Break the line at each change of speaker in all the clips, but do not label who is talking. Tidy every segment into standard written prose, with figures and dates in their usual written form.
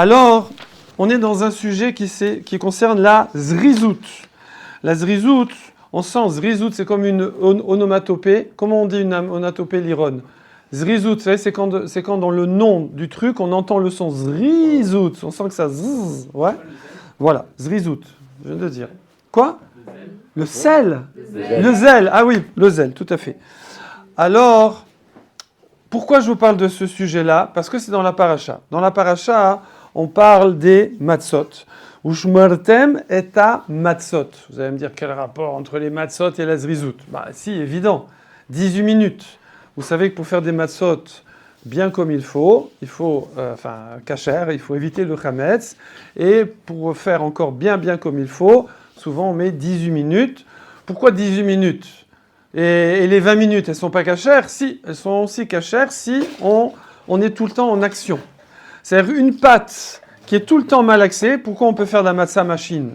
Alors, on est dans un sujet qui concerne la zrizout. La zrizout, on sent zrizout, c'est comme une onomatopée. Comment on dit une onomatopée, Liron? Zrizout, vous savez, c'est quand dans le nom du truc, on entend le son zrizout. On sent que ça zzz, ouais. Voilà, zrizout, je viens de dire. Quoi? Le sel. Le zèle, ah oui, le zèle, tout à fait. Alors, pourquoi je vous parle de ce sujet-là? Parce que c'est dans la paracha. Dans la paracha, on parle des matzot. Ushmartem et à matzot. Vous allez me dire quel rapport entre les matzot et la zrizout? Bah si, évident. 18 minutes. Vous savez que pour faire des matzot bien comme il faut kasher, il faut éviter le chametz. Et pour faire encore bien comme il faut, souvent on met 18 minutes. Pourquoi 18 minutes? Et les 20 minutes, elles ne sont pas kasher? Si, elles sont aussi kasher si on est tout le temps en action. C'est-à-dire une pâte qui est tout le temps malaxée, pourquoi on peut faire de la matzah machine?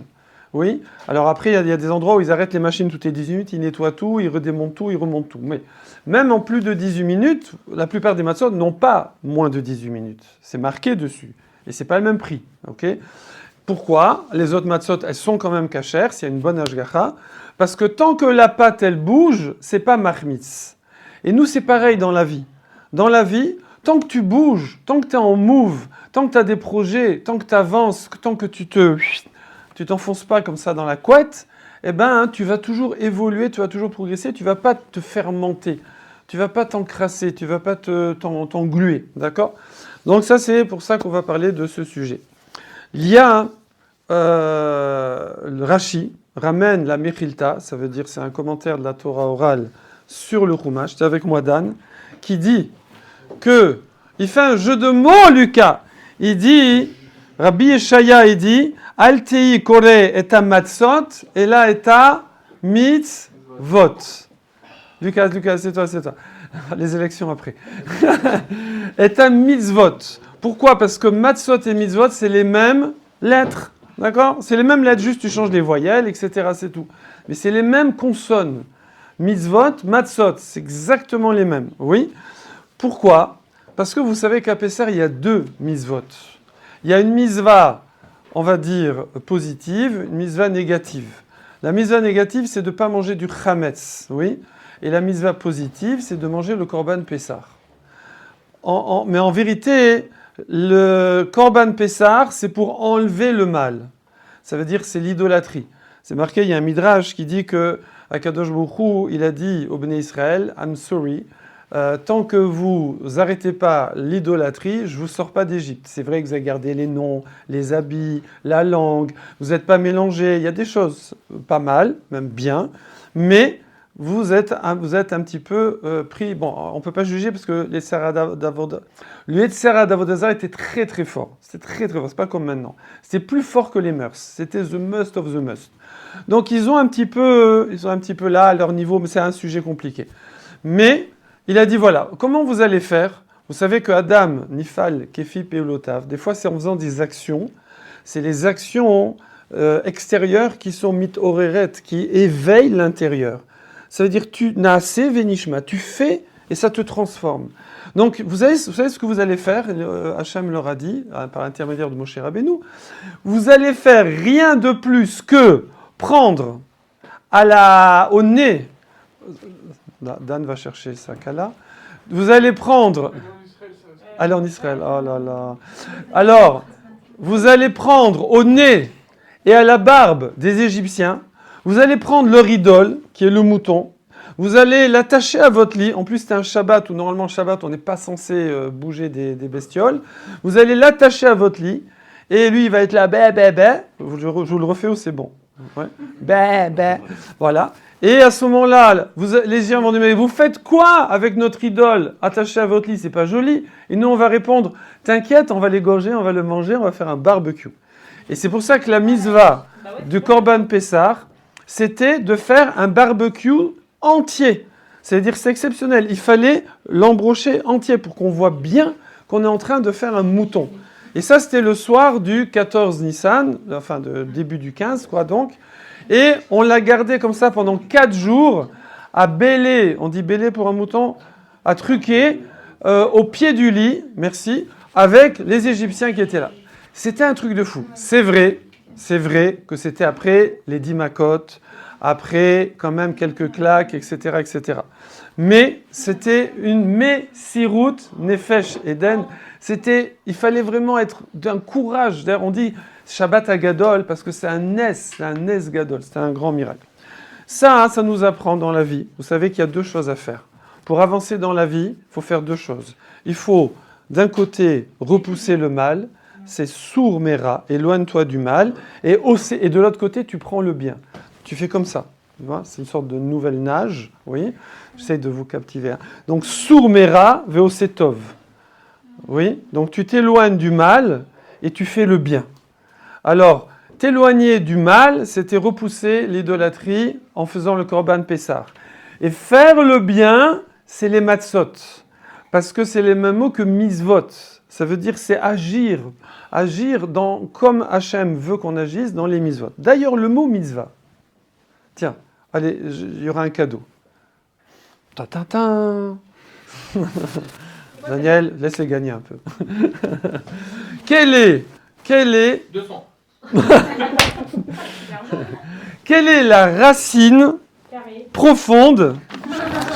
Oui. Alors après, il y a des endroits où ils arrêtent les machines toutes les 18 minutes, ils nettoient tout, ils redémontent tout, ils remontent tout. Mais même en plus de 18 minutes, la plupart des matzot n'ont pas moins de 18 minutes. C'est marqué dessus. Et c'est pas le même prix. Okay? Pourquoi? Les autres matzot, elles sont quand même kasher, s'il y a une bonne hashgacha. Parce que tant que la pâte, elle bouge, c'est pas mahmitz. Et nous, c'est pareil dans la vie. Dans la vie, tant que tu bouges, tant que tu es en move, tant que tu as des projets, tant que tu avances, tant que tu t'enfonces pas comme ça dans la couette, eh ben, tu vas toujours évoluer, tu vas toujours progresser, tu vas pas te fermenter, tu vas pas t'encrasser, tu vas pas t'engluer, d'accord? Donc ça, c'est pour ça qu'on va parler de ce sujet. Il y a le Rashi ramène la Mechilta, ça veut dire c'est un commentaire de la Torah orale sur le Chumash, c'est avec moi Dan, qui dit que il fait un jeu de mots, Lucas. Il dit, Rabbi Yeshaya, il dit, Altei kore et a matzot, et là et a mitzvot. Lucas, c'est toi. Les élections après. Et a mitzvot. Pourquoi? Parce que matzot et mitzvot, c'est les mêmes lettres. D'accord? C'est les mêmes lettres, juste tu changes les voyelles, etc. C'est tout. Mais c'est les mêmes consonnes. Mitzvot, matzot, c'est exactement les mêmes. Oui? Pourquoi? Parce que vous savez qu'à Pessah, il y a deux mitzvot. Il y a une mitzvah, on va dire, positive, une mitzvah négative. La mitzvah négative, c'est de ne pas manger du chametz, oui? Et la mitzvah positive, c'est de manger le korban Pessah. Mais en vérité, le korban Pessah, c'est pour enlever le mal. Ça veut dire c'est l'idolâtrie. C'est marqué, il y a un midrash qui dit que Akadosh Baruch Hu, il a dit au Bnei Israël, I'm sorry, tant que vous n'arrêtez pas l'idolâtrie, je ne vous sors pas d'Égypte. C'est vrai que vous avez gardé les noms, les habits, la langue, vous n'êtes pas mélangés, il y a des choses pas mal, même bien, mais vous êtes un petit peu pris. Bon, on ne peut pas juger parce que le Yetzera d'Avodazar était très très fort. C'était très très fort, c'est pas comme maintenant. C'était plus fort que les mœurs. C'était the must of the must. Donc ils sont un petit peu là à leur niveau, mais c'est un sujet compliqué. Mais il a dit voilà, comment vous allez faire? Vous savez que Adam, Nifal, Kefi, Peolotav, des fois c'est en faisant des actions, c'est les actions extérieures qui sont mit-oreret, qui éveillent l'intérieur. Ça veut dire tu naase venishma, tu fais et ça te transforme. Donc vous savez ce que vous allez faire, Hachem leur a dit, par l'intermédiaire de Moshe Rabbeinu, vous allez faire rien de plus que prendre au nez, Dan va chercher sa kala, vous allez prendre, allez en Israël, oh là là, alors, vous allez prendre au nez et à la barbe des Égyptiens, vous allez prendre leur idole, qui est le mouton, vous allez l'attacher à votre lit, en plus c'est un Shabbat, où normalement le Shabbat on n'est pas censé bouger des bestioles, vous allez l'attacher à votre lit, et lui il va être là, je vous le refais ou c'est bon? Ouais. Voilà. Et à ce moment-là, les Égyptiens vont dire, mais vous faites quoi avec notre idole attachée à votre lit? C'est pas joli. Et nous on va répondre, t'inquiète, on va l'égorger, on va le manger, on va faire un barbecue. Et c'est pour ça que la mitzvah du Korban Pessah, c'était de faire un barbecue entier. C'est-à-dire c'est exceptionnel. Il fallait l'embrocher entier pour qu'on voit bien qu'on est en train de faire un mouton. Et ça, c'était le soir du 14 Nissan, enfin début du 15, quoi, donc. Et on l'a gardé comme ça pendant 4 jours, à bêler, on dit bêler pour un mouton, à truquer, au pied du lit, merci, avec les Égyptiens qui étaient là. C'était un truc de fou. C'est vrai que c'était après les 10 macotes, après quand même quelques claques, etc., etc. Mais c'était une Messirut Nefesh Eden. Il fallait vraiment être d'un courage. D'ailleurs, on dit Shabbat Agadol parce que c'est un Nes Gadol, c'est un grand miracle. Ça nous apprend dans la vie. Vous savez qu'il y a deux choses à faire. Pour avancer dans la vie, il faut faire deux choses. Il faut, d'un côté, repousser le mal, c'est sourd mera, éloigne-toi du mal, et de l'autre côté, tu prends le bien. Tu fais comme ça. Tu vois, c'est une sorte de nouvelle nage. Oui, j'essaie de vous captiver. Hein. Donc, sourd mera, veosetov. Oui, donc tu t'éloignes du mal et tu fais le bien. Alors, t'éloigner du mal, c'était repousser l'idolâtrie en faisant le Korban Pessar. Et faire le bien, c'est les matzot. Parce que c'est les mêmes mots que mitzvot. Ça veut dire c'est agir. Agir comme Hachem veut qu'on agisse dans les mitzvot. D'ailleurs, le mot mitzvah. Tiens, allez, il y aura un cadeau. Ta-ta-ta. Daniel, laisse-les gagner un peu. Quel est
200.
Quelle est la racine profonde,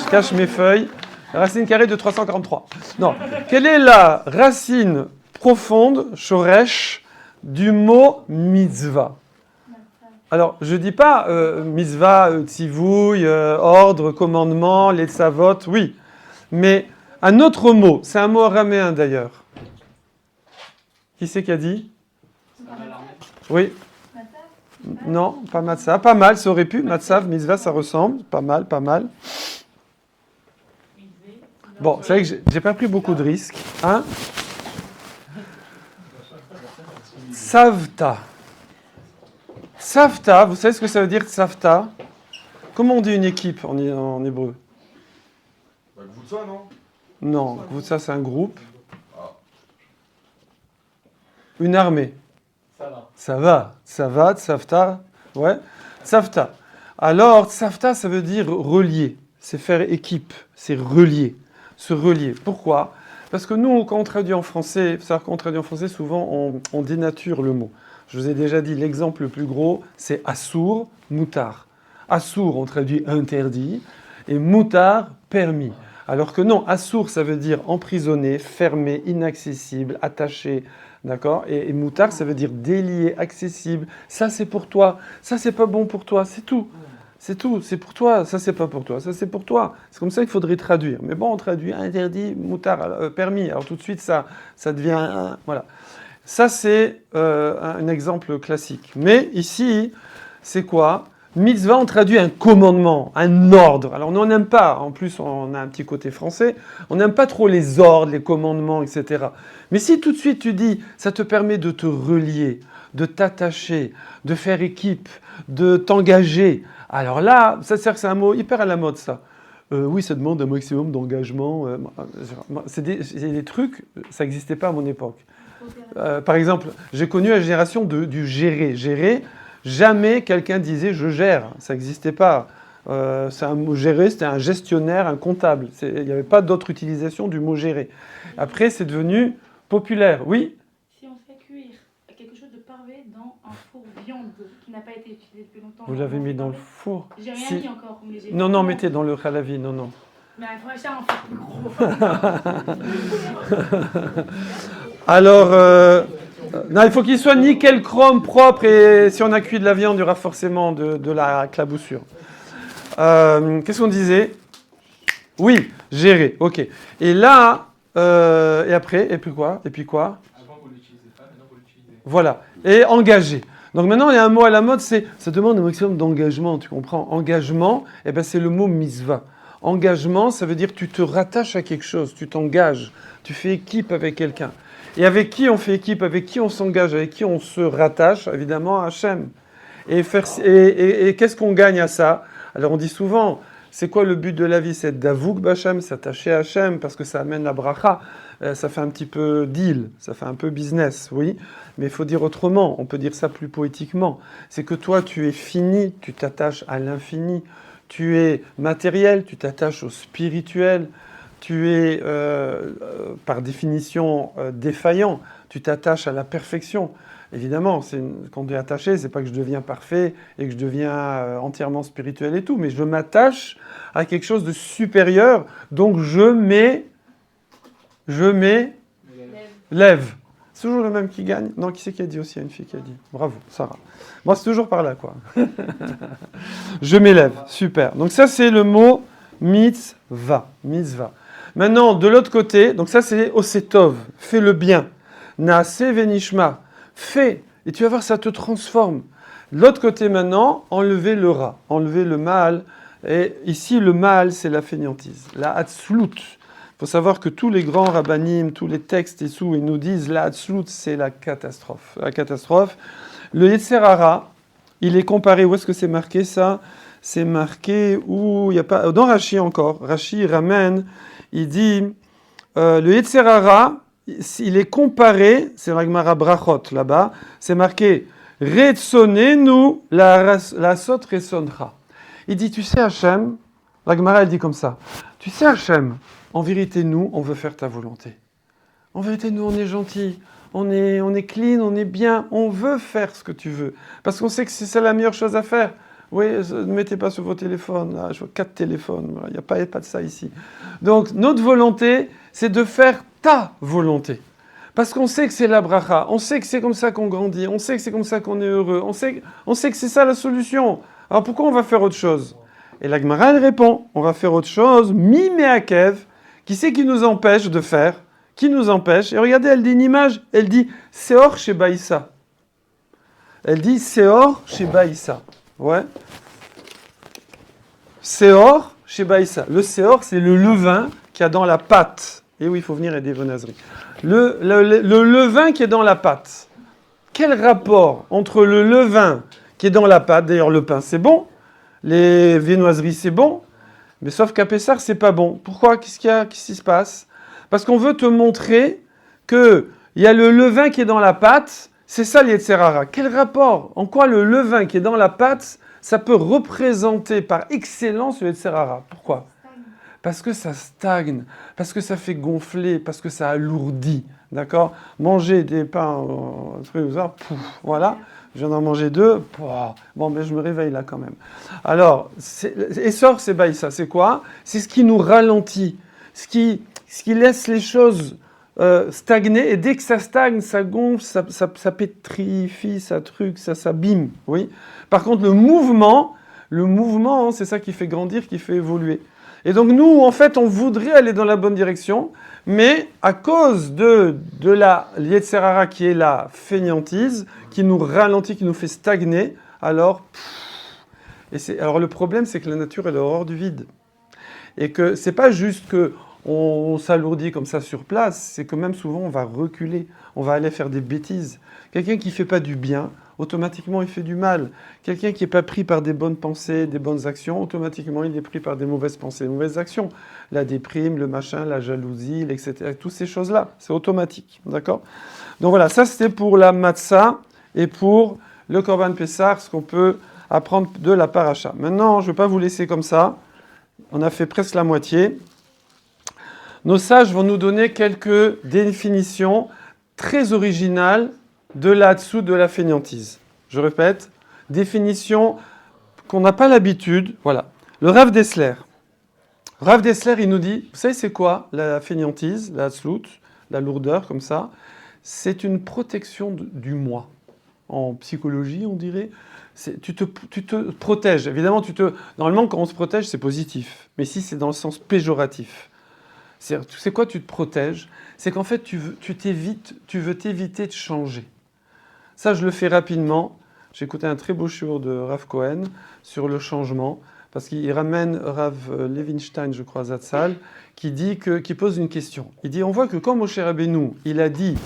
je cache mes feuilles, la racine carrée de 343. Non, quelle est la racine profonde, shoresh, du mot mitzvah? Alors, je ne dis pas mitzvah, tzivouille, ordre, commandement, les tzavot, oui. Mais un autre mot, c'est un mot araméen d'ailleurs. Qui c'est qui a dit? Oui. Non, pas matzav. Pas mal, ça aurait pu. Matzav, mitzvah, ça ressemble. Pas mal, pas mal. Bon, c'est vrai que j'ai pas pris beaucoup de risques. Hein? Savta. Savta, vous savez ce que ça veut dire, savta? Comment on dit une équipe en hébreu?
Gvutsa, non?
Non, Gvutsa, c'est un groupe. Une armée. Ça va, tsafta. Ouais, tsafta. Alors, tsafta, ça veut dire relier. C'est faire équipe. C'est relier. Se relier. Pourquoi? Parce que nous, quand on traduit en français, souvent, on dénature le mot. Je vous ai déjà dit, l'exemple le plus gros, c'est assour, moutar. Assour, on traduit interdit, et moutar, permis. Alors que non, assour, ça veut dire emprisonné, fermé, inaccessible, attaché. D'accord? Et moutar, ça veut dire délié, accessible. Ça, c'est pour toi. Ça, c'est pas bon pour toi. C'est tout. C'est tout. C'est pour toi. Ça, c'est pas pour toi. Ça, c'est pour toi. C'est comme ça qu'il faudrait traduire. Mais bon, on traduit interdit, moutar, permis. Alors tout de suite, ça devient... voilà. Ça, c'est un exemple classique. Mais ici, c'est quoi? Mitzvah, on traduit un commandement, un ordre. Alors, on n'aime pas, en plus, on a un petit côté français, on n'aime pas trop les ordres, les commandements, etc. Mais si tout de suite tu dis, ça te permet de te relier, de t'attacher, de faire équipe, de t'engager, alors là, ça sert, c'est un mot hyper à la mode, ça. Oui, ça demande un maximum d'engagement. C'est des trucs, ça n'existait pas à mon époque. Par exemple, j'ai connu la génération du gérer. Gérer, jamais quelqu'un disait « je gère », ça n'existait pas. C'est un mot gérer, c'était un gestionnaire, un comptable. Il n'y avait pas d'autre utilisation du mot gérer. Après, c'est devenu populaire. Oui?
Si on fait cuire quelque chose de parvé dans un four viande qui n'a pas été utilisé depuis longtemps...
Vous l'avez mis dans le four?
J'ai rien mis encore.
Non, mettez dans le khalavi, non.
Mais il faudrait ça en faire plus gros.
Alors, non, il faut qu'il soit nickel chrome, propre, et si on a cuit de la viande, il y aura forcément de la claboussure. Qu'est-ce qu'on disait? Oui, gérer, ok. Et là, et après, et puis quoi? Avant,
vous l'utilisez pas, maintenant vous l'utilisez.
Voilà, et engager. Donc maintenant, il y a un mot à la mode, ça demande un maximum d'engagement, tu comprends? Engagement, c'est le mot mitzvah. Engagement, ça veut dire tu te rattaches à quelque chose, tu t'engages, tu fais équipe avec quelqu'un. Et avec qui on fait équipe, avec qui on s'engage, avec qui on se rattache, évidemment, à Hachem. Et qu'est-ce qu'on gagne à ça? Alors on dit souvent, c'est quoi le but de la vie? C'est d'avouk b'Hachem, s'attacher à Hachem, parce que ça amène la bracha. Ça fait un petit peu deal, ça fait un peu business, oui. Mais il faut dire autrement, on peut dire ça plus poétiquement. C'est que toi, tu es fini, tu t'attaches à l'infini. Tu es matériel, tu t'attaches au spirituel. tu es par définition défaillant, tu t'attaches à la perfection. Évidemment, quand tu es attaché, c'est pas que je deviens parfait et que je deviens entièrement spirituel et tout, mais je m'attache à quelque chose de supérieur, donc je lève. C'est toujours le même qui gagne. Non, qui c'est qui a dit aussi? Il y a une fille qui a dit. Bravo, Sarah. Moi, c'est toujours par là, quoi. Je m'élève. Super. Donc ça, c'est le mot mitzvah. Mitzvah. Maintenant, de l'autre côté, donc ça, c'est osetov. Fais le bien. Naase venishma. Fais. Et tu vas voir, ça te transforme. De l'autre côté, maintenant, enlever le rat. Enlever le mal. Et ici, le mal, c'est la fainéantise. La hatzlut. Il faut savoir que tous les grands rabbanim, tous les textes et tout, ils nous disent la hatzlut, c'est la catastrophe. La catastrophe. Le Yetzer Hara, il est comparé, où est-ce que c'est marqué ça? C'est marqué où il n'y a pas. Dans Rashi encore. Rashi ramène, il dit le Yetzer Hara, il est comparé, c'est la Gemara Brachot là-bas, c'est marqué Retsonenu la sot resoncha. Il dit, tu sais Hachem, la Gemara elle dit comme ça, tu sais Hachem, en vérité nous, on veut faire ta volonté. En vérité nous, on est gentils, on est clean, on est bien, on veut faire ce que tu veux. Parce qu'on sait que c'est la meilleure chose à faire. Oui, ne mettez pas sur vos téléphones, je vois 4 téléphones, il n'y a pas de ça ici. Donc notre volonté, c'est de faire ta volonté. Parce qu'on sait que c'est la bracha, on sait que c'est comme ça qu'on grandit, on sait que c'est comme ça qu'on est heureux, on sait que c'est ça la solution. Alors pourquoi on va faire autre chose? Et la Gemara, elle répond, on va faire autre chose, mi meakev, qui c'est qui nous empêche de faire? Qui nous empêche? Et regardez, elle dit une image, elle dit Seor chez Baïssa. Elle dit Seor chez Baïssa. Ouais. Seor chez Baïssa. Le Seor, c'est le levain qu'il y a dans la pâte. Et oui, il faut venir aider vos nazeries. Le levain qui est dans la pâte. Quel rapport entre le levain qui est dans la pâte, d'ailleurs le pain c'est bon, les viennoiseries c'est bon, mais sauf qu'à Pessah c'est pas bon. Pourquoi? Qu'est-ce qui se passe? Parce qu'on veut te montrer qu'il y a le levain qui est dans la pâte, c'est ça le Yetzer Hara. Quel rapport? En quoi le levain qui est dans la pâte, ça peut représenter par excellence le Yetzer Hara? Pourquoi? Parce que ça stagne, parce que ça fait gonfler, parce que ça alourdit. D'accord? Manger des pains, voilà. Je viens d'en manger 2. Bon, mais je me réveille là quand même. Alors, Essor, c'est Baïssa. C'est quoi? C'est ce qui nous ralentit, ce qui laisse les choses stagner. Et dès que ça stagne, ça gonfle, ça pétrifie, ça s'abîme. Oui. Par contre, le mouvement, c'est ça qui fait grandir, qui fait évoluer. Et donc nous, en fait, on voudrait aller dans la bonne direction, mais à cause de la Yetzer Hara qui est la fainéantise, qui nous ralentit, qui nous fait stagner, alors le problème, c'est que la nature, elle est hors du vide. Et que c'est pas juste qu'on s'alourdit comme ça sur place, c'est que même souvent, on va reculer, on va aller faire des bêtises. Quelqu'un qui ne fait pas du bien, automatiquement, il fait du mal. Quelqu'un qui n'est pas pris par des bonnes pensées, des bonnes actions, automatiquement, il est pris par des mauvaises pensées, des mauvaises actions. La déprime, le machin, la jalousie, etc. Toutes ces choses-là, c'est automatique. D'accord? Donc voilà, ça, c'était pour la matzah et pour le Korban Pessah, ce qu'on peut apprendre de la paracha. Maintenant, je ne vais pas vous laisser comme ça. On a fait presque la moitié. Nos sages vont nous donner quelques définitions très originales de là-dessous de la fainéantise. Je répète, définition qu'on n'a pas l'habitude. Voilà. Le Rav Dessler. Rav Dessler, il nous dit, vous savez c'est quoi la fainéantise, la hatzlut, la lourdeur comme ça? C'est une protection du moi. En psychologie, on dirait, tu te protèges. Évidemment, normalement, quand on se protège, c'est positif. Mais si c'est dans le sens péjoratif. C'est quoi tu te protèges? C'est qu'en fait, tu veux t'éviter de changer. Ça, je le fais rapidement. J'ai écouté un très beau shiur de Rav Cohen sur le changement, parce qu'il ramène Rav Levinstein, je crois, Zatzal, qui pose une question. Il dit, on voit que quand Moshe Rabbeinu, il a dit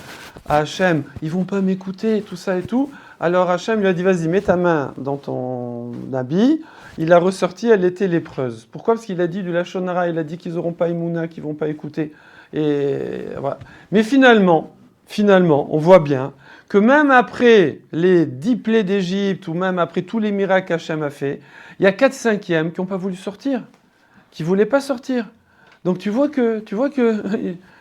à Hachem, ils vont pas m'écouter, tout ça et tout, alors Hachem lui a dit, vas-y, mets ta main dans ton habit. Il l'a ressorti, elle était lépreuse. Pourquoi? Parce qu'il a dit du Lachon Hara, il a dit qu'ils n'auront pas Emouna, qu'ils vont pas écouter. Et voilà. Mais finalement, on voit bien que même après les 10 plaies d'Égypte, ou même après tous les miracles qu'Hachem a fait, il y a 4/5 qui n'ont pas voulu sortir, qui ne voulaient pas sortir. Donc tu vois que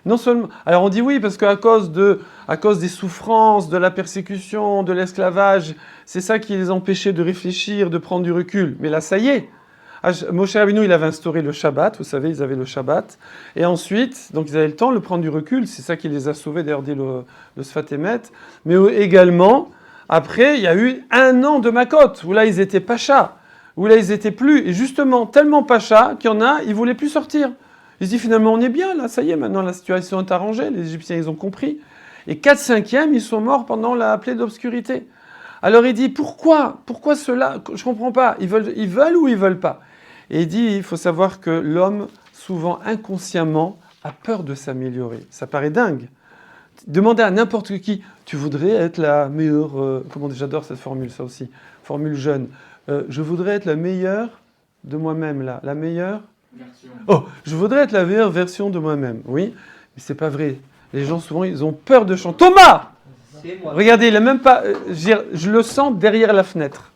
non seulement. Alors on dit oui parce qu'à cause des souffrances, de la persécution, de l'esclavage, c'est ça qui les empêchait de réfléchir, de prendre du recul. Mais là, ça y est. Moshe Rabbeinu, il avait instauré le Shabbat, vous savez, ils avaient le Shabbat. Et ensuite, donc ils avaient le temps de prendre du recul. C'est ça qui les a sauvés, d'ailleurs, dès le Sfat Emet. Mais également, après, il y a eu 1 an de Makot, où là, ils étaient pachas, où là, ils étaient plus. Et justement, tellement pachas qu'il y en a, ils ne voulaient plus sortir. Ils se disent finalement, on est bien, là, ça y est, maintenant, la situation est arrangée. Les Égyptiens, ils ont compris. Et 4/5, ils sont morts pendant la plaie d'obscurité. Alors il dit, pourquoi cela? Je ne comprends pas. Ils veulent ou ils ne veulent pas? Et il dit, il faut savoir que l'homme, souvent inconsciemment, a peur de s'améliorer. Ça paraît dingue. Demandez à n'importe qui, tu voudrais être la meilleure... j'adore cette formule, ça aussi. Formule jeune. Je voudrais être la meilleure de moi-même, là. La meilleure...
Version.
Oh, je voudrais être la meilleure version de moi-même. Oui, mais c'est pas vrai. Les gens, souvent, ils ont peur de chanter. Thomas! Regardez, il n'a même pas... je le sens derrière la fenêtre.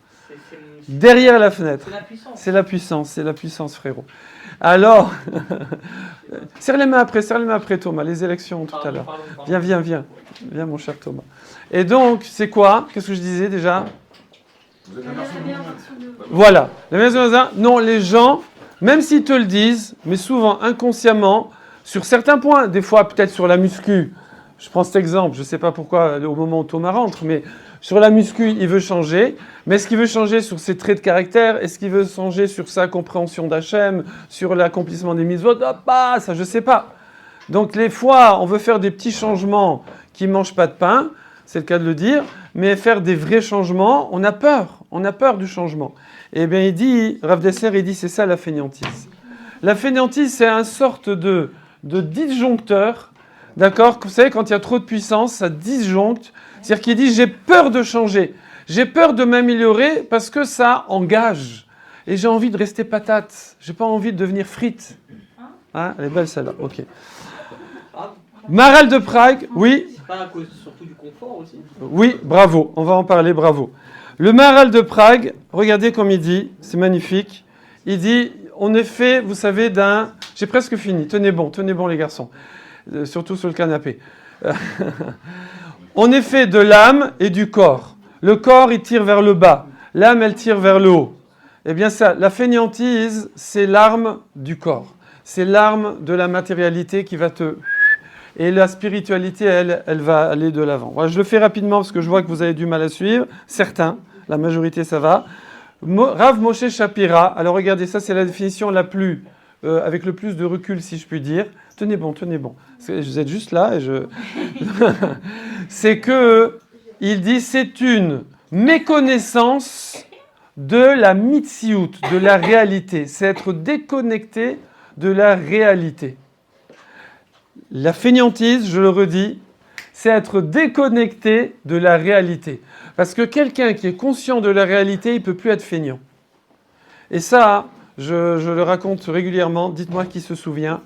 Derrière la fenêtre. C'est la puissance, frérot. Alors, serre les mains après, Thomas, les élections tout à l'heure. Viens, mon cher Thomas. Et donc, c'est quoi? Qu'est-ce que je disais déjà?
Vous êtes la version de vous-même.
Voilà. La version de non, les gens, même s'ils te le disent, mais souvent inconsciemment, sur certains points, des fois peut-être sur la muscu, je prends cet exemple, je ne sais pas pourquoi au moment où Thomas rentre, mais sur la muscu, il veut changer. Mais est-ce qu'il veut changer sur ses traits de caractère? Est-ce qu'il veut changer sur sa compréhension d'Hachem? Sur l'accomplissement des mitzvot? Ça, je ne sais pas. Donc, les fois, on veut faire des petits changements qui ne mangent pas de pain, c'est le cas de le dire, mais faire des vrais changements, on a peur. On a peur du changement. Eh bien, Rav Dessler, il dit, c'est ça la fainéantise. La fainéantise, c'est une sorte de disjoncteur. D'accord? Vous savez, quand il y a trop de puissance, ça disjoncte. C'est-à-dire qu'il dit, j'ai peur de changer. J'ai peur de m'améliorer parce que ça engage. Et j'ai envie de rester patate. J'ai pas envie de devenir frite. Hein? Elle est belle celle-là. Ok. Maral de Prague, oui.
C'est pas à cause surtout du confort aussi?
Oui, bravo. On va en parler, bravo. Le Maral de Prague, regardez comme il dit. C'est magnifique. Il dit, on est fait, vous savez, d'un... J'ai presque fini. Tenez bon les garçons. Surtout sur le canapé. On est fait de l'âme et du corps. Le corps, il tire vers le bas. L'âme, elle tire vers le haut. Eh bien, ça, la fainéantise, c'est l'arme du corps. C'est l'arme de la matérialité qui va te... Et la spiritualité, elle va aller de l'avant. Voilà, je le fais rapidement parce que je vois que vous avez du mal à suivre. Certains, la majorité, ça va. Rav Moshe Shapira. Alors, regardez, ça, c'est la définition la plus... avec le plus de recul, si je puis dire. Tenez bon. Vous êtes juste là et je... c'est que, il dit, c'est une méconnaissance de la mitziout, de la réalité. C'est être déconnecté de la réalité. La fainéantise, je le redis, c'est être déconnecté de la réalité. Parce que quelqu'un qui est conscient de la réalité, il ne peut plus être fainéant. Et ça... Je le raconte régulièrement. Dites-moi qui se souvient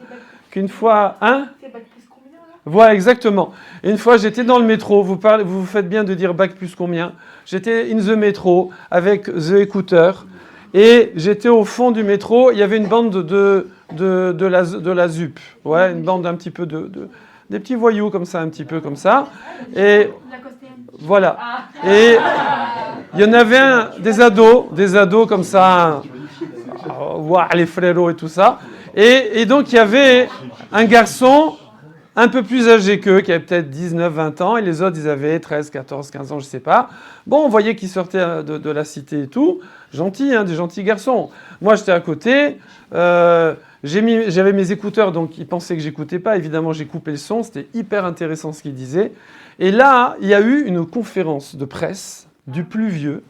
qu'une fois...
C'est bac plus combien là?
Voilà, exactement. Une fois, j'étais dans le métro. Vous faites bien de dire bac plus combien. J'étais in the métro avec the écouteur. Et j'étais au fond du métro. Il y avait une bande de la ZUP. Ouais, une bande un petit peu des petits voyous comme ça, un petit peu comme ça. Et voilà. Et il y en avait des ados comme ça... les frérots et tout ça. Et donc, il y avait un garçon un peu plus âgé qu'eux, qui avait peut-être 19, 20 ans, et les autres, ils avaient 13, 14, 15 ans, je ne sais pas. Bon, on voyait qu'ils sortaient de la cité et tout. Gentils, des gentils garçons. Moi, j'étais à côté. J'avais mes écouteurs, donc ils pensaient que j'écoutais pas. Évidemment, j'ai coupé le son. C'était hyper intéressant ce qu'ils disaient. Et là, il y a eu une conférence de presse du plus vieux,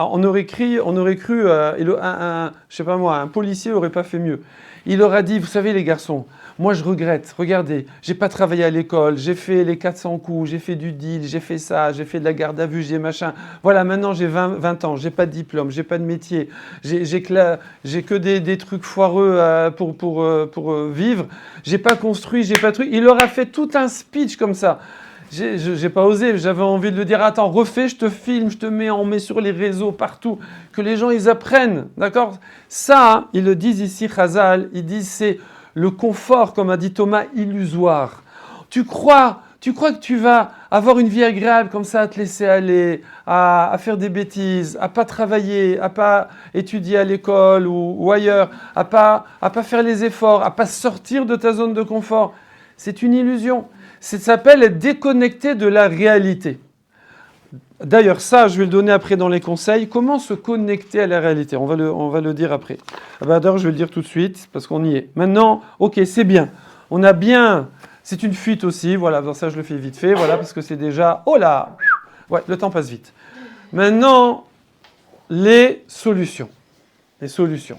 on aurait cru, je sais pas moi, un policier n'aurait pas fait mieux. Il leur a dit, vous savez les garçons, moi je regrette, regardez, j'ai pas travaillé à l'école, j'ai fait les 400 coups, j'ai fait du deal, j'ai fait ça, j'ai fait de la garde à vue, j'ai machin. Voilà, maintenant j'ai 20 ans, j'ai pas de diplôme, j'ai pas de métier, j'ai que des trucs foireux pour vivre, j'ai pas construit, j'ai pas truc. Il leur a fait tout un speech comme ça. j'ai pas osé, j'avais envie de le dire, attends, refais, je te filme, on met sur les réseaux, partout, que les gens, ils apprennent, d'accord? Ça, ils le disent ici, Chazal, ils disent c'est le confort, comme a dit Thomas, illusoire. Tu crois que tu vas avoir une vie agréable comme ça, à te laisser aller, à faire des bêtises, à pas travailler, à pas étudier à l'école ou ailleurs, à pas faire les efforts, à pas sortir de ta zone de confort. C'est une illusion. Ça s'appelle être déconnecté de la réalité. D'ailleurs, ça, je vais le donner après dans les conseils. Comment se connecter à la réalité? On va le dire après. D'ailleurs, je vais le dire tout de suite, parce qu'on y est. Maintenant, ok, c'est bien. On a bien... C'est une fuite aussi, voilà, dans ça je le fais vite fait, voilà, parce que c'est déjà... Oh là! Ouais, le temps passe vite. Maintenant, les solutions. Les solutions.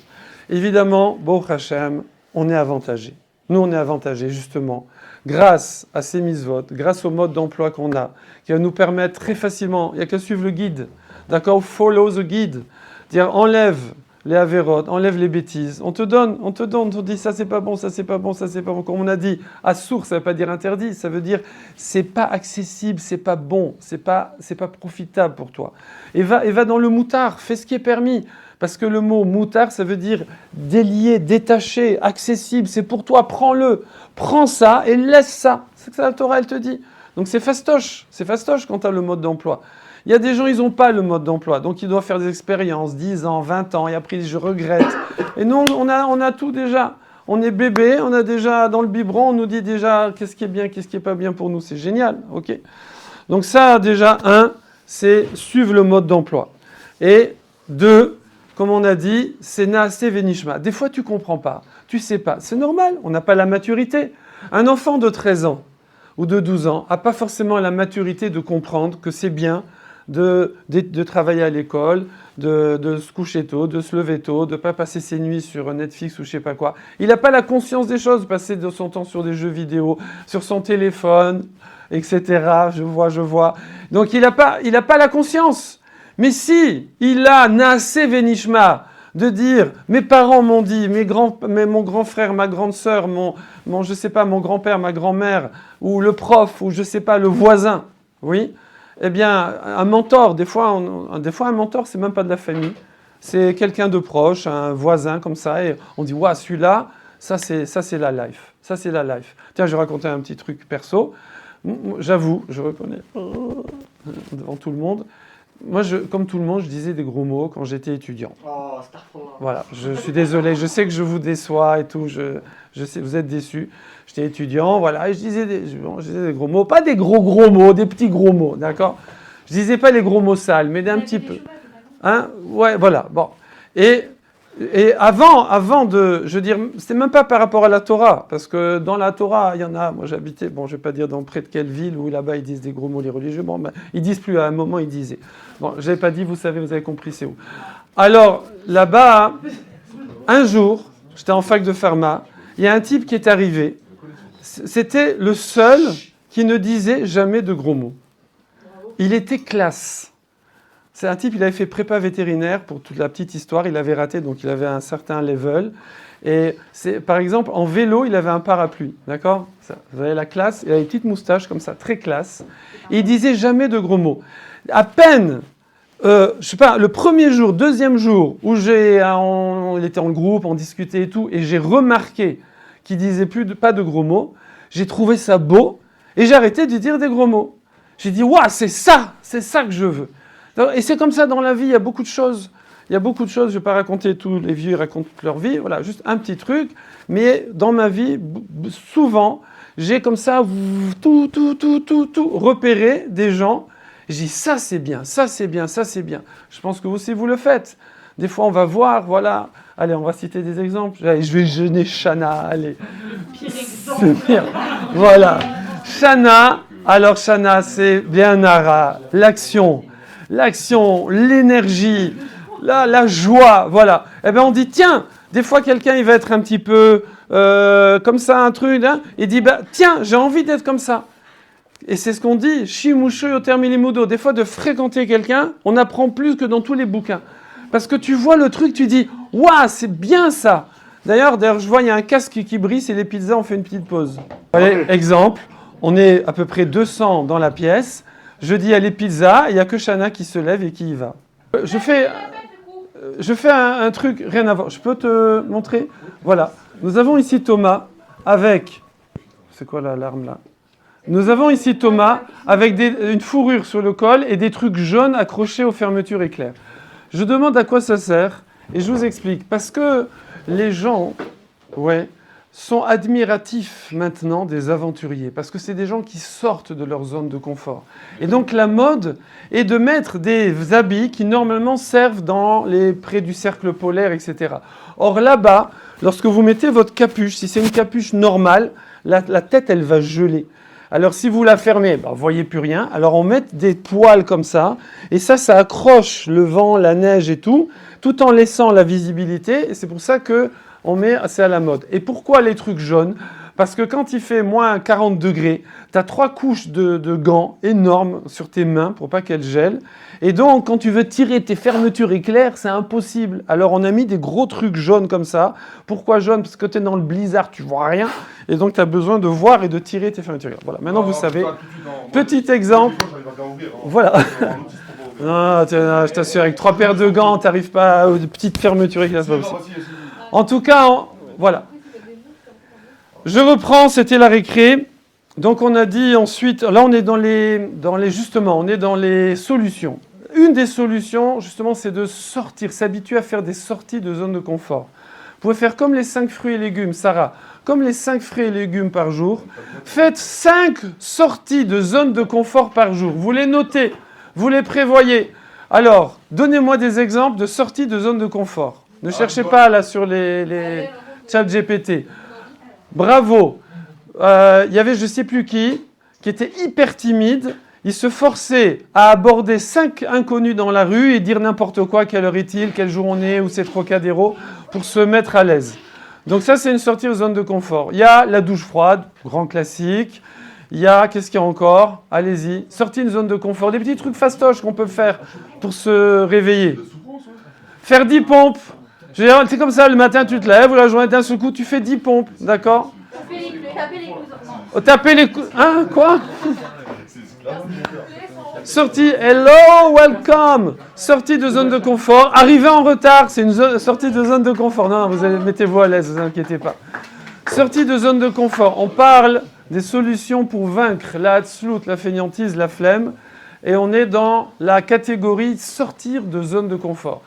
Évidemment, Baruch Hashem, on est avantagé. Nous, on est avantagés, justement, grâce à ces mitzvot, grâce au mode d'emploi qu'on a, qui va nous permettre très facilement, il n'y a qu'à suivre le guide, d'accord? Follow the guide. Dire, enlève les avérotes, enlève les bêtises. On te donne, on te dit ça c'est pas bon, ça c'est pas bon, ça c'est pas bon. Comme on a dit, assour, ça veut pas dire interdit, ça veut dire c'est pas accessible, c'est pas bon, c'est pas profitable pour toi. Et va dans le moutard, fais ce qui est permis. Parce que le mot moutard, ça veut dire délié, détaché, accessible, c'est pour toi, prends-le. Prends ça et laisse ça. C'est ce que la Torah, elle te dit. Donc c'est fastoche quand tu as le mode d'emploi. Il y a des gens, ils n'ont pas le mode d'emploi, donc ils doivent faire des expériences, 10 ans, 20 ans, et après je regrette. Et nous, on a tout déjà. On est bébé, on a déjà dans le biberon, on nous dit déjà qu'est-ce qui est bien, qu'est-ce qui n'est pas bien pour nous. C'est génial, ok? Donc ça, déjà, c'est suivre le mode d'emploi. Et 2, comme on a dit, c'est Naaseh Venishma. Des fois, tu ne comprends pas, tu ne sais pas. C'est normal, on n'a pas la maturité. Un enfant de 13 ans ou de 12 ans n'a pas forcément la maturité de comprendre que c'est bien de travailler à l'école, de se coucher tôt, de se lever tôt, de ne pas passer ses nuits sur Netflix ou je ne sais pas quoi. Il n'a pas la conscience des choses, passer de son temps sur des jeux vidéo, sur son téléphone, etc. Je vois. Donc il n'a pas la conscience. Mais si il a Naaseh Venishma, de dire mes parents m'ont dit, mon grand frère, ma grande sœur, mon je sais pas, mon grand-père, ma grand-mère, ou le prof, ou je sais pas, le voisin, oui. Eh bien, un mentor, des fois un mentor, c'est même pas de la famille. C'est quelqu'un de proche, un voisin comme ça, et on dit, waouh, celui-là, ça c'est la life. Ça c'est la life. Tiens, je vais raconter un petit truc perso. J'avoue, je reconnais, devant tout le monde. Moi, comme tout le monde, je disais des gros mots quand j'étais étudiant.
Oh, Starfall.
Voilà, je suis désolé, je sais que je vous déçois et tout, je sais, vous êtes déçus. J'étais étudiant, voilà, et je disais des gros mots, pas des gros mots, des petits gros mots, d'accord? Je disais pas les gros mots sales, mais un petit peu. Hein? Ouais, voilà, bon. Et avant de, je veux dire, c'est même pas par rapport à la Torah, parce que dans la Torah, il y en a, moi j'habitais, bon, je vais pas dire dans près de quelle ville, où là-bas ils disent des gros mots, les religieux, bon, ben, ils disent plus, à un moment ils disaient. Bon, j'avais pas dit, vous avez compris, c'est où. Alors, là-bas, un jour, j'étais en fac de pharma, il y a un type qui est arrivé, c'était le seul qui ne disait jamais de gros mots. Il était classe. C'est un type, il avait fait prépa vétérinaire pour toute la petite histoire, il avait raté, donc il avait un certain level. Et par exemple, en vélo, il avait un parapluie, d'accord? Vous avez la classe, il avait une petite moustache comme ça, très classe. Et il disait jamais de gros mots. À peine, je sais pas, le premier jour, deuxième jour, où il était en groupe, on discutait et tout, et j'ai remarqué qu'il disait pas de gros mots, j'ai trouvé ça beau, et j'ai arrêté de dire des gros mots. J'ai dit, waouh, c'est ça que je veux. Et c'est comme ça dans la vie, il y a beaucoup de choses. Je ne vais pas raconter tous les vieux, ils racontent leur vie, voilà, juste un petit truc. Mais dans ma vie, souvent, j'ai comme ça, tout, repéré des gens. J'ai dit, ça c'est bien, ça c'est bien, ça c'est bien. Je pense que vous aussi, vous le faites. Des fois, on va voir, voilà. Allez, on va citer des exemples. Allez, je vais jeûner Shana, allez.
Pire exemple.
Voilà. Shana, alors Shana, c'est bien Nara, l'action, l'énergie, la joie, voilà. Eh bien, on dit, tiens, des fois, quelqu'un, il va être un petit peu comme ça, un truc, hein, il dit, bah, tiens, j'ai envie d'être comme ça. Et c'est ce qu'on dit, Shimusho Yotermilimudo. Des fois, de fréquenter quelqu'un, on apprend plus que dans tous les bouquins. Parce que tu vois le truc, tu dis, waouh, c'est bien ça. D'ailleurs, je vois, il y a un casque qui brille, c'est les pizzas, on fait une petite pause. Allez, exemple, On est à peu près 200 dans la pièce. Je dis allez pizza, il n'y a que Shana qui se lève et qui y va. Je fais un truc, rien à voir. Je peux te montrer? Voilà. Nous avons ici Thomas avec... C'est quoi l'alarme là? Nous avons ici Thomas avec une fourrure sur le col et des trucs jaunes accrochés aux fermetures éclairs. Je demande à quoi ça sert et je vous explique. Parce que les gens sont admiratifs maintenant des aventuriers. Parce que c'est des gens qui sortent de leur zone de confort. Et donc la mode est de mettre des habits qui normalement servent près du cercle polaire, etc. Or là-bas, lorsque vous mettez votre capuche, si c'est une capuche normale, la tête, elle va geler. Alors, si vous la fermez, vous ne voyez plus rien. Alors, on met des poils comme ça. Et ça accroche le vent, la neige et tout en laissant la visibilité. Et c'est pour ça c'est à la mode. Et pourquoi les trucs jaunes? Parce que quand il fait moins 40 degrés, tu as 3 couches de gants énormes sur tes mains pour pas qu'elles gèlent. Et donc, quand tu veux tirer tes fermetures éclairs, c'est impossible. Alors, on a mis des gros trucs jaunes comme ça. Pourquoi jaune? Parce que tu es dans le blizzard, tu vois rien. Et donc, tu as besoin de voir et de tirer tes fermetures éclairs. Voilà, maintenant, vous savez. Petit exemple. Voilà. Non, je t'assure, avec 3 paires de gants, tu n'arrives pas aux petites fermetures éclair. En tout cas, voilà. Je reprends, c'était la récré. Donc on a dit ensuite, là on est justement, on est dans les solutions. Une des solutions, justement, c'est de sortir, s'habituer à faire des sorties de zone de confort. Vous pouvez faire comme les 5 fruits et légumes, Sarah, comme les 5 fruits et légumes par jour. Faites 5 sorties de zone de confort par jour. Vous les notez, vous les prévoyez. Alors, donnez-moi des exemples de sorties de zone de confort. Ne cherchez pas là sur les chats GPT. Bravo. Il y avait je ne sais plus qui était hyper timide. Il se forçait à aborder 5 inconnus dans la rue et dire n'importe quoi, quelle heure est-il, quel jour on est, où c'est Trocadéro, pour se mettre à l'aise. Donc ça, c'est une sortie aux zones de confort. Il y a la douche froide, grand classique. Il y a, qu'est-ce qu'il y a encore? Allez-y. Sortie de zone de confort. Des petits trucs fastoches qu'on peut faire pour se réveiller. Faire 10 pompes. C'est comme ça, le matin, tu te lèves, ou la journée, d'un seul coup, tu fais 10 pompes. D'accord? Taper les coups. Hein? Quoi? Sortie, hello, welcome. Sortie de zone de confort. Arriver en retard, c'est une sortie de zone de confort. Non, mettez-vous à l'aise, ne vous inquiétez pas. Sortie de zone de confort. On parle des solutions pour vaincre la hatzlout, la fainéantise, la flemme. Et on est dans la catégorie sortir de zone de confort.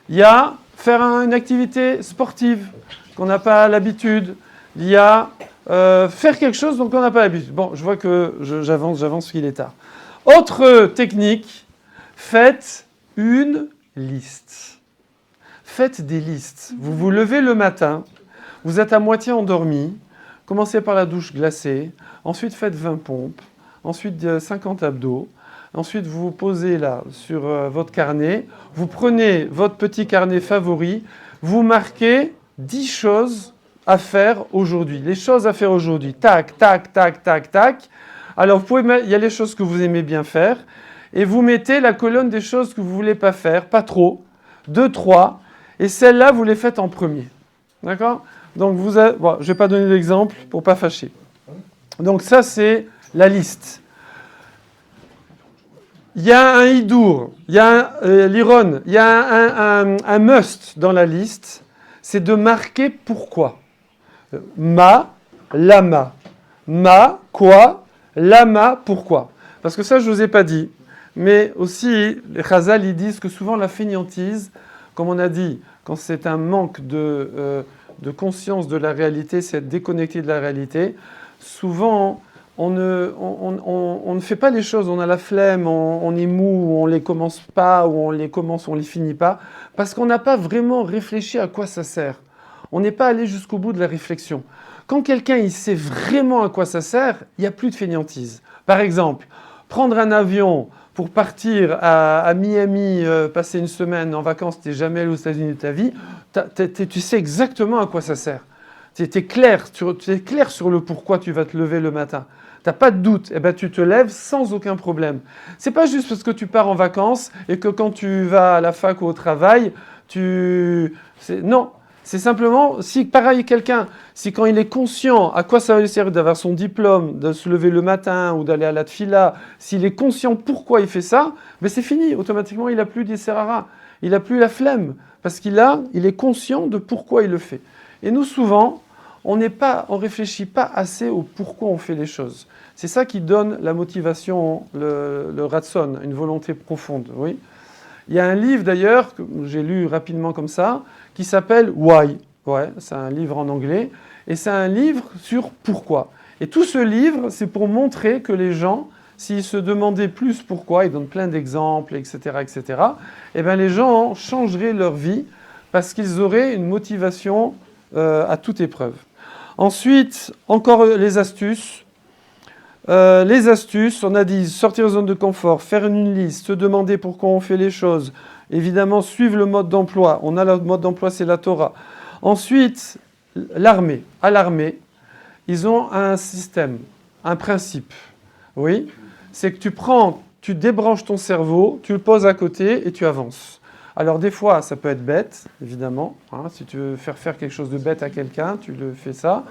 Il y a faire une activité sportive qu'on n'a pas l'habitude. Il y a faire quelque chose dont on n'a pas l'habitude. Bon, je vois que j'avance, qu'il est tard. Autre technique, faites une liste. Faites des listes. Vous vous levez le matin, vous êtes à moitié endormi, commencez par la douche glacée, ensuite faites 20 pompes, ensuite 50 abdos, ensuite vous vous posez là sur votre carnet, vous prenez votre petit carnet favori, vous marquez 10 choses à faire aujourd'hui. Les choses à faire aujourd'hui, tac, tac, tac, tac, tac. Alors, vous pouvez mettre, il y a les choses que vous aimez bien faire, et vous mettez la colonne des choses que vous ne voulez pas faire, pas trop, 2, 3, et celles-là, vous les faites en premier. D'accord? Donc, je ne vais pas donner d'exemple pour ne pas fâcher. Donc, ça, c'est la liste. Il y a un hidour, il y a l'iron, il y a un must dans la liste, c'est de marquer pourquoi. Lama. Ma, quoi? Lama, pourquoi? Parce que ça, je ne vous ai pas dit. Mais aussi, les Chazal, ils disent que souvent la fainéantise, comme on a dit, quand c'est un manque de conscience de la réalité, c'est être déconnecté de la réalité, souvent, on ne fait pas les choses, on a la flemme, on est mou, on ne les commence pas, ou on les commence, on ne les finit pas, parce qu'on n'a pas vraiment réfléchi à quoi ça sert. On n'est pas allé jusqu'au bout de la réflexion. Quand quelqu'un il sait vraiment à quoi ça sert, il n'y a plus de fainéantise. Par exemple, prendre un avion pour partir à Miami, passer une semaine en vacances, tu n'es jamais allé aux États-Unis de ta vie, tu sais exactement à quoi ça sert. Tu es clair sur le pourquoi tu vas te lever le matin. Tu n'as pas de doute, eh ben, tu te lèves sans aucun problème. Ce n'est pas juste parce que tu pars en vacances et que quand tu vas à la fac ou au travail, non. C'est simplement, si pareil quelqu'un, si quand il est conscient à quoi ça va lui servir d'avoir son diplôme, de se lever le matin ou d'aller à la tfila, s'il est conscient pourquoi il fait ça, ben c'est fini, automatiquement il n'a plus d'Yetzer-Hara, il n'a plus la flemme, parce qu'il est conscient de pourquoi il le fait. Et nous souvent, on réfléchit pas assez au pourquoi on fait les choses. C'est ça qui donne la motivation, le ratson, une volonté profonde, oui. Il y a un livre d'ailleurs, que j'ai lu rapidement comme ça, qui s'appelle Why. Ouais, c'est un livre en anglais. Et c'est un livre sur pourquoi. Et tout ce livre, c'est pour montrer que les gens, s'ils se demandaient plus pourquoi, ils donnent plein d'exemples, etc., eh bien les gens changeraient leur vie parce qu'ils auraient une motivation à toute épreuve. Ensuite, encore les astuces. On a dit sortir de zone de confort, faire une liste, se demander pourquoi on fait les choses. Évidemment, suivre le mode d'emploi. On a le mode d'emploi, c'est la Torah. Ensuite, l'armée. À l'armée, ils ont un système, un principe. Oui, c'est que tu débranches ton cerveau, tu le poses à côté et tu avances. Alors des fois, ça peut être bête, évidemment. Hein, si tu veux faire quelque chose de bête à quelqu'un, tu le fais ça.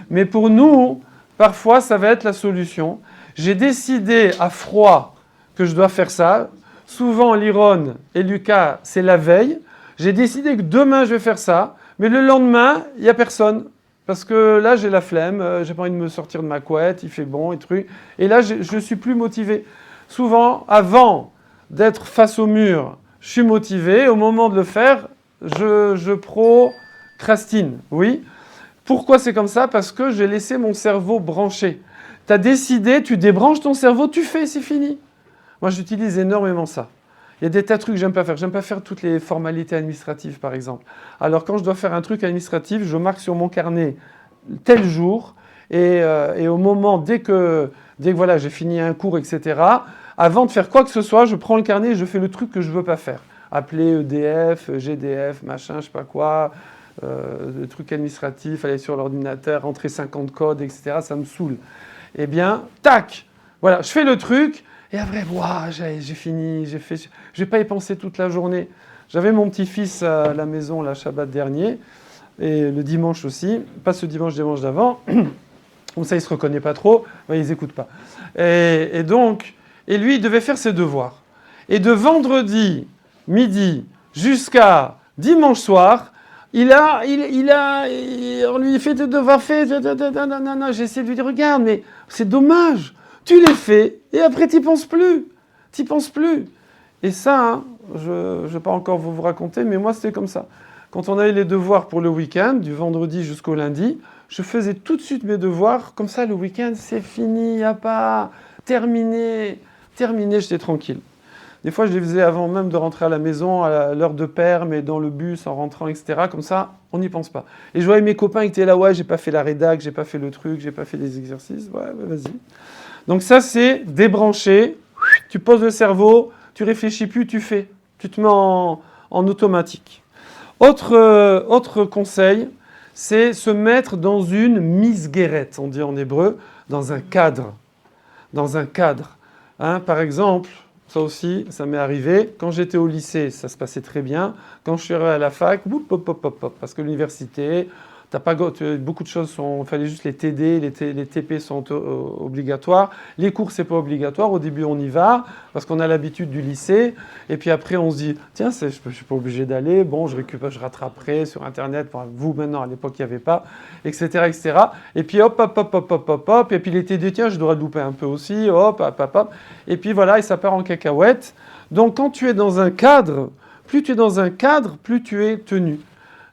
Mais pour nous, parfois, ça va être la solution. J'ai décidé à froid que je dois faire ça. Souvent, Liron et Lucas, c'est la veille. J'ai décidé que demain, je vais faire ça. Mais le lendemain, il n'y a personne. Parce que là, j'ai la flemme. J'ai pas envie de me sortir de ma couette. Il fait bon et truc. Et là, je ne suis plus motivé. Souvent, avant d'être face au mur, je suis motivé. Au moment de le faire, je procrastine. Oui. Pourquoi c'est comme ça? Parce que j'ai laissé mon cerveau branché. Tu as décidé, tu débranches ton cerveau, tu fais, c'est fini. Moi, j'utilise énormément ça. Il y a des tas de trucs que j'aime pas faire. J'aime pas faire toutes les formalités administratives, par exemple. Alors, quand je dois faire un truc administratif, je marque sur mon carnet tel jour. Et au moment, dès que voilà, j'ai fini un cours, etc., avant de faire quoi que ce soit, je prends le carnet et je fais le truc que je veux pas faire. Appeler EDF, GDF, machin, je sais pas quoi... des trucs administratifs, aller sur l'ordinateur, rentrer 50 codes, etc., ça me saoule. Eh bien, tac, voilà, je fais le truc, et après, wow, j'ai fini, je vais pas y penser toute la journée. J'avais mon petit-fils à la maison, la Shabbat dernier, et le dimanche aussi, pas ce dimanche d'avant, comme ça il se reconnaît pas trop, ouais, ils écoutent pas. Et donc, lui, il devait faire ses devoirs. Et de vendredi midi jusqu'à dimanche soir, on lui fait des devoirs faits, j'ai essayé de lui dire, regarde, mais c'est dommage, tu les fais, et après t'y penses plus. Et ça, hein, je ne vais pas encore vous raconter, mais moi c'était comme ça. Quand on avait les devoirs pour le week-end, du vendredi jusqu'au lundi, je faisais tout de suite mes devoirs, comme ça le week-end c'est fini, il n'y a pas, terminé, j'étais tranquille. Des fois, je les faisais avant même de rentrer à la maison, à l'heure de père, mais dans le bus, en rentrant, etc. Comme ça, on n'y pense pas. Et je voyais mes copains qui étaient là, ouais, j'ai pas fait la rédac, j'ai pas fait le truc, j'ai pas fait les exercices. Ouais, vas-y. Donc ça, c'est débrancher. Tu poses le cerveau, tu réfléchis plus, tu fais. Tu te mets en automatique. Autre conseil, c'est se mettre dans une misguérette, on dit en hébreu, dans un cadre. Hein, par exemple... Ça aussi, ça m'est arrivé. Quand j'étais au lycée, ça se passait très bien. Quand je suis arrivé à la fac, parce que l'université, beaucoup de choses il fallait juste les TD, les TP sont obligatoires. Les cours, c'est pas obligatoire. Au début, on y va, parce qu'on a l'habitude du lycée. Et puis après, on se dit, tiens, je suis pas obligé d'aller. Bon, je rattraperai sur Internet. Enfin, vous, maintenant, à l'époque, il n'y avait pas, etc. Et puis, hop. Et puis les TD, tiens, je dois louper un peu aussi. Hop. Et puis voilà, et ça part en cacahuète. Donc, quand tu es dans un cadre, plus tu es dans un cadre, plus tu es tenu.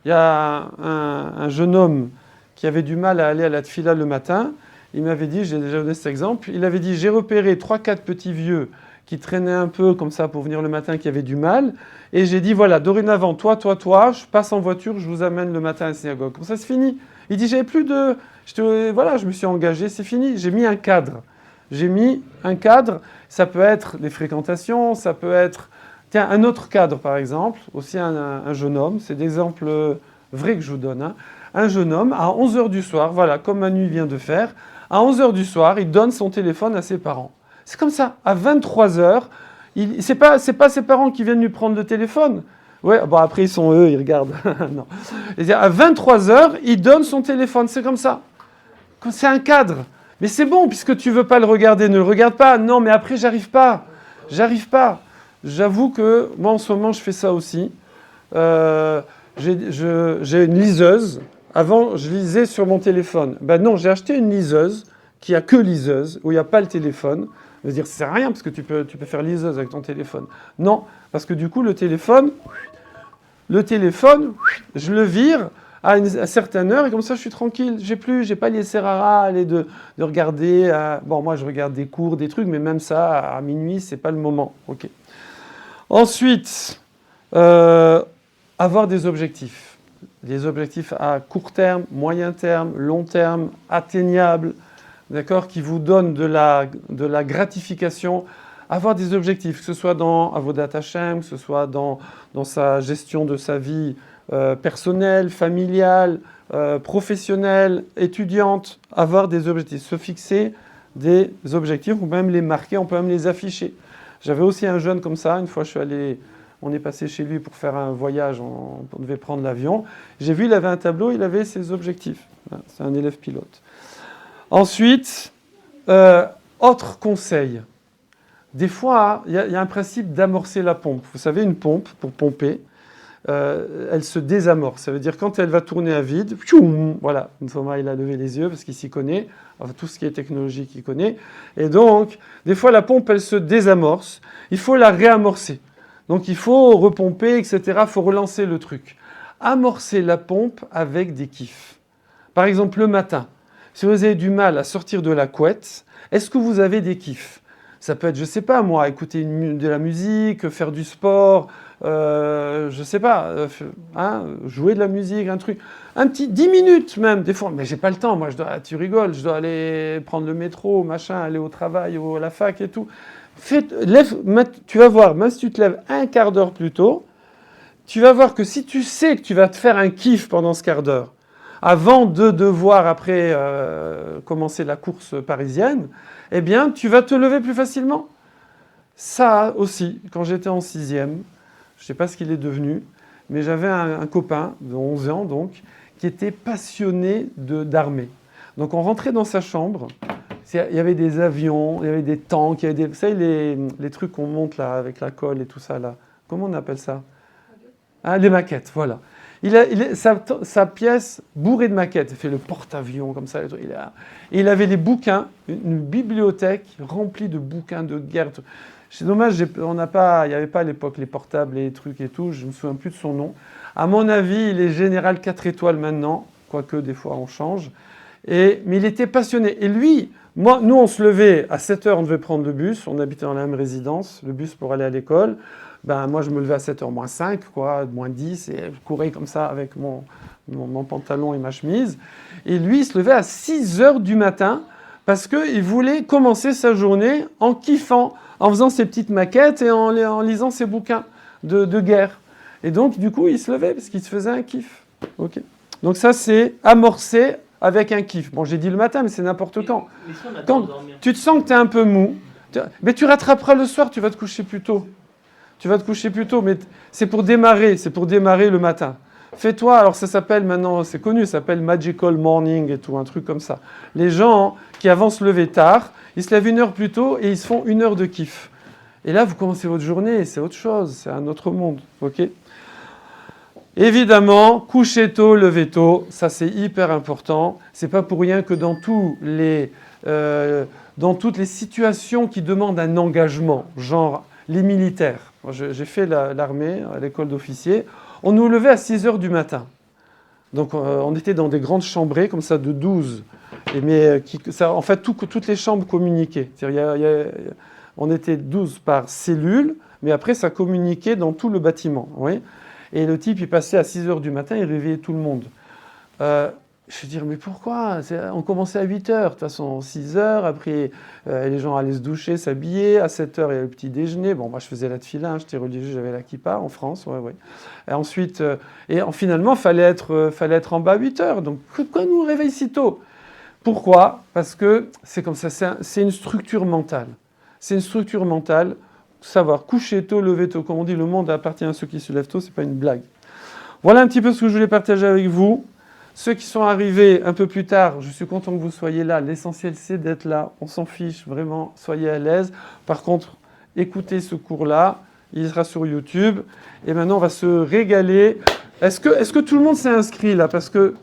Il y a un jeune homme qui avait du mal à aller à la tfila le matin. Il m'avait dit, j'ai déjà donné cet exemple, il avait dit, j'ai repéré 3-4 petits vieux qui traînaient un peu comme ça pour venir le matin, qui avaient du mal. Et j'ai dit, voilà, dorénavant, toi, je passe en voiture, je vous amène le matin à la synagogue. Comme ça, c'est fini. Il dit, j'avais plus de... Voilà, je me suis engagé, c'est fini. J'ai mis un cadre. Ça peut être les fréquentations, ça peut être... Tiens, un autre cadre, par exemple, aussi un jeune homme, c'est d'exemples vrais que je vous donne. Hein. Un jeune homme, à 11h du soir, voilà, comme Manu vient de faire, à 11h du soir, il donne son téléphone à ses parents. C'est comme ça, à 23h, c'est pas ses parents qui viennent lui prendre le téléphone, Ouais, bon, après, ils sont eux, ils regardent. Non. C'est-à-dire, à 23h, il donne son téléphone. C'est comme ça. C'est un cadre. Mais c'est bon, puisque tu veux pas le regarder, ne le regarde pas. Non, mais après, j'arrive pas. J'arrive pas. J'avoue que moi, en ce moment, je fais ça aussi. J'ai une liseuse. Avant, je lisais sur mon téléphone. Ben non, j'ai acheté une liseuse qui a que liseuse, où il n'y a pas le téléphone. Je veux dire, ça sert à rien, parce que tu peux faire liseuse avec ton téléphone. Non, parce que du coup, le téléphone, je le vire à une certaine heure, et comme ça, je suis tranquille. J'ai pas les à aller de regarder. Bon, moi, je regarde des cours, des trucs, mais même ça, à minuit, c'est pas le moment. Ok. Ensuite, avoir des objectifs. Des objectifs à court terme, moyen terme, long terme, atteignables, d'accord, qui vous donnent de la gratification. Avoir des objectifs, que ce soit dans Avodat Hashem, que ce soit dans sa gestion de sa vie personnelle, familiale, professionnelle, étudiante. Avoir des objectifs, se fixer des objectifs, on peut même les marquer, on peut même les afficher. J'avais aussi un jeune comme ça, une fois on est passé chez lui pour faire un voyage, on devait prendre l'avion. J'ai vu, il avait un tableau, il avait ses objectifs. C'est un élève pilote. Ensuite, autre conseil. Des fois, il y a un principe d'amorcer la pompe. Vous savez, une pompe, pour pomper, elle se désamorce. Ça veut dire quand elle va tourner à vide, tchoum, voilà, Thomas, il a levé les yeux parce qu'il s'y connaît, enfin, tout ce qui est technologique, il connaît. Et donc, des fois, la pompe, elle se désamorce. Il faut la réamorcer. Donc, il faut repomper, etc. Il faut relancer le truc. Amorcer la pompe avec des kiffs. Par exemple, le matin, si vous avez du mal à sortir de la couette, est-ce que vous avez des kiffs ? Ça peut être, je sais pas moi, écouter de la musique, faire du sport, je sais pas, jouer de la musique, un truc, un petit 10 minutes même, des fois, mais j'ai pas le temps, moi, tu rigoles, je dois aller prendre le métro, machin, aller au travail, à la fac et tout. Tu vas voir, même si tu te lèves un quart d'heure plus tôt, tu vas voir que si tu sais que tu vas te faire un kiff pendant ce quart d'heure, avant de devoir après commencer la course parisienne, eh bien, tu vas te lever plus facilement. Ça aussi, quand j'étais en 6e, je ne sais pas ce qu'il est devenu, mais j'avais un copain de 11 ans, donc, qui était passionné d'armée. Donc, on rentrait dans sa chambre, il y avait des avions, il y avait des tanks, il y avait vous savez, les trucs qu'on monte là, avec la colle et tout ça, là. Comment on appelle ça ? Les maquettes, voilà. Sa pièce bourrée de maquettes. Il fait le porte-avions comme ça. Il avait des bouquins, une bibliothèque remplie de bouquins de guerre. C'est dommage, il n'y avait pas à l'époque les portables et les trucs et tout. Je ne me souviens plus de son nom. À mon avis, il est général 4 étoiles maintenant, quoique des fois on change. Mais il était passionné. Et lui, nous on se levait à 7h, on devait prendre le bus. On habitait dans la même résidence, le bus pour aller à l'école. Moi, je me levais à 7h moins 5, moins 10, et je courais comme ça avec mon pantalon et ma chemise. Et lui, il se levait à 6h du matin parce qu'il voulait commencer sa journée en kiffant, en faisant ses petites maquettes et en lisant ses bouquins de guerre. Et donc, du coup, il se levait parce qu'il se faisait un kiff. Okay. Donc ça, c'est amorcer avec un kiff. Bon, j'ai dit le matin, mais c'est n'importe quand.
Mais si on a
Quand tu te sens que tu es un peu mou, mais tu rattraperas le soir, tu vas te coucher plus tôt. Tu vas te coucher plus tôt, mais c'est pour démarrer le matin. Fais-toi, alors ça s'appelle maintenant, c'est connu, ça s'appelle Magical Morning et tout, un truc comme ça. Les gens qui avant se lever tard, ils se lèvent 1 heure plus tôt et ils se font 1 heure de kiff. Et là, vous commencez votre journée, c'est autre chose, c'est un autre monde, ok ? Évidemment, coucher tôt, lever tôt, ça c'est hyper important. C'est pas pour rien que dans toutes les situations qui demandent un engagement, genre les militaires. J'ai fait l'armée à l'école d'officiers. On nous levait à 6h du matin. Donc on était dans des grandes chambrées comme ça de 12. En fait, toutes les chambres communiquaient. On était 12 par cellule, mais après ça communiquait dans tout le bâtiment. Oui. Et le type, il passait à 6h du matin, il réveillait tout le monde. Je veux dire, mais pourquoi ? On commençait à 8h, de toute façon, 6h, après les gens allaient se doucher, s'habiller, à 7h, il y avait le petit déjeuner. Bon, moi je faisais la tefila, j'étais religieux, j'avais la kippa en France, ouais. Et ensuite, finalement, il fallait être en bas à 8h, donc pourquoi nous réveiller si tôt ? Pourquoi ? Parce que c'est comme ça, c'est une structure mentale. C'est une structure mentale, savoir coucher tôt, lever tôt. Comme on dit, le monde appartient à ceux qui se lèvent tôt, c'est pas une blague. Voilà un petit peu ce que je voulais partager avec vous. Ceux qui sont arrivés un peu plus tard, je suis content que vous soyez là. L'essentiel, c'est d'être là. On s'en fiche, vraiment, soyez à l'aise. Par contre, écoutez ce cours-là. Il sera sur YouTube. Et maintenant, on va se régaler. Est-ce que tout le monde s'est inscrit là? Parce que